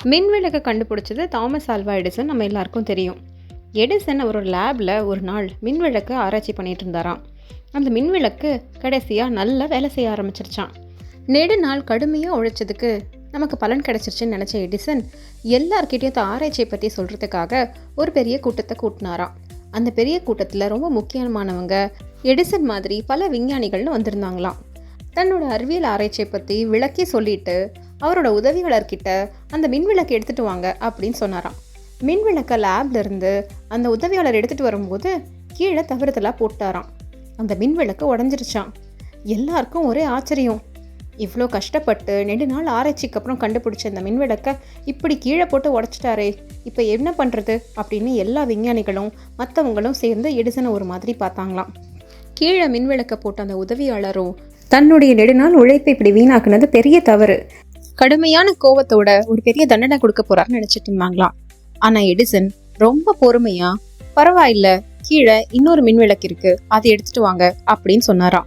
மின் விளக்கை கண்டுபிடிச்சது தாமஸ் ஆல்வா எடிசன் நம்ம எல்லாருக்கும் தெரியும். எடிசன் அவரோட லேபில் ஒரு நாள் மின் விளக்கு ஆராய்ச்சி பண்ணிட்டு இருந்தாராம். அந்த மின் விளக்கு கடைசியாக நல்லா வேலை செய்ய ஆரம்பிச்சிருச்சான். நெடு நாள் கடுமையாக உழைச்சதுக்கு நமக்கு பலன் கிடைச்சிருச்சுன்னு நினச்ச எடிசன் எல்லார்கிட்டையும் ஆராய்ச்சியை பற்றி சொல்கிறதுக்காக ஒரு பெரிய கூட்டத்தை கூட்டினாராம். அந்த பெரிய கூட்டத்தில் ரொம்ப முக்கியமானவங்க எடிசன் மாதிரி பல விஞ்ஞானிகள்னு வந்திருந்தாங்களாம். தன்னோட அறிவியல் ஆராய்ச்சியை பற்றி விளக்கி சொல்லிட்டு அவரோட உதவியாளர்கிட்ட அந்த மின்விளக்கை எடுத்துகிட்டு வாங்க அப்படின்னு சொன்னாராம். மின்விளக்கை லேப்ல இருந்து அந்த உதவியாளர் எடுத்துகிட்டு வரும்போது கீழே தவறுதலாக போட்டாராம். அந்த மின்விளக்கு உடஞ்சிருச்சான். எல்லாருக்கும் ஒரே ஆச்சரியம். இவ்வளோ கஷ்டப்பட்டு 2 நாள் ஆராய்ச்சிக்கு அப்புறம் கண்டுபிடிச்ச அந்த மின்விளக்கை இப்படி கீழே போட்டு உடச்சிட்டாரே, இப்போ என்ன பண்ணுறது அப்படின்னு எல்லா விஞ்ஞானிகளும் மற்றவங்களும் சேர்ந்து எடிசனை ஒரு மாதிரி பார்த்தாங்களாம். கீழே மின்விளக்கை போட்ட அந்த உதவியாளரும் தன்னுடைய நெடுநாள் உழைப்பை இப்படி வீணாக்குனது பெரிய தவறு, கடுமையான கோவத்தோட ஒரு பெரிய தண்டனை கொடுக்க போறாருன்னு நினைச்சிட்டு இருந்தாங்களாம். ஆனா எடிசன் ரொம்ப பொறுமையா, பரவாயில்ல, கீழே இன்னொரு மின்விளக்கு இருக்கு, அதை எடுத்துட்டு வாங்க அப்படின்னு சொன்னாராம்.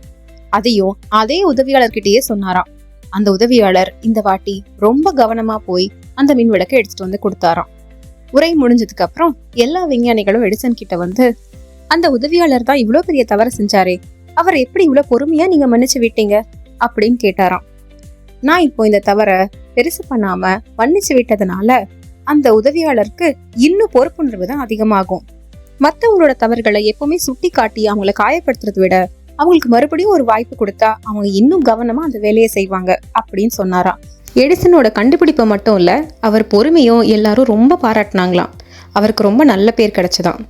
அதையும் அதே உதவியாளர்கிட்டயே சொன்னாராம். அந்த உதவியாளர் இந்த வாட்டி ரொம்ப கவனமா போய் அந்த மின்விளக்கை எடுத்துட்டு வந்து கொடுத்தாராம். உரை முடிஞ்சதுக்கு அப்புறம் எல்லா விஞ்ஞானிகளும் எடிசன் கிட்ட வந்து, அந்த உதவியாளர் தான் இவ்வளவு பெரிய தவறு செஞ்சாரே, அவர் எப்படி இவ்வளவு பொறுமையா நீங்க மன்னிச்சு விட்டீங்க அப்படின்னு கேட்டாராம். நான் இப்போ இந்த தவறை பெருசு பண்ணாம மன்னிச்சு விட்டதுனால அந்த உதவியாளருக்கு இன்னும் பொறுப்புணர்வு தான் அதிகமாகும். மற்றவங்களோட தவறுகளை எப்பவுமே சுட்டி காட்டி அவங்களை காயப்படுத்துறதை விட அவங்களுக்கு மறுபடியும் ஒரு வாய்ப்பு கொடுத்தா அவங்க இன்னும் கவனமா அந்த வேலையை செய்வாங்க அப்படின்னு சொன்னாராம். எடிசனோட கண்டுபிடிப்பை மட்டும் இல்ல, அவர் பொறுமையும் எல்லாரும் ரொம்ப பாராட்டினாங்களாம். அவருக்கு ரொம்ப நல்ல பேர் கிடைச்சதாம்.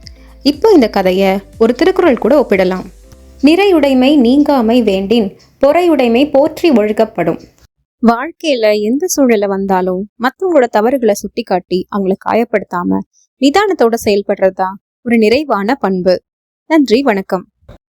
இப்போ இந்த கதையை ஒரு திருக்குறள் கூட ஒப்பிடலாம். நிறையுடைமை நீங்காமை வேண்டின் பொறையுடைமை போற்றி ஒழுகப்படும். வாழ்க்கையில எந்த சூழல வந்தாலும் மற்றவங்களோட தவறுகளை சுட்டி காட்டி அவங்களை காயப்படுத்தாம நிதானத்தோட செயல்படுறதுதான் ஒரு நிறைவான பண்பு. நன்றி, வணக்கம்.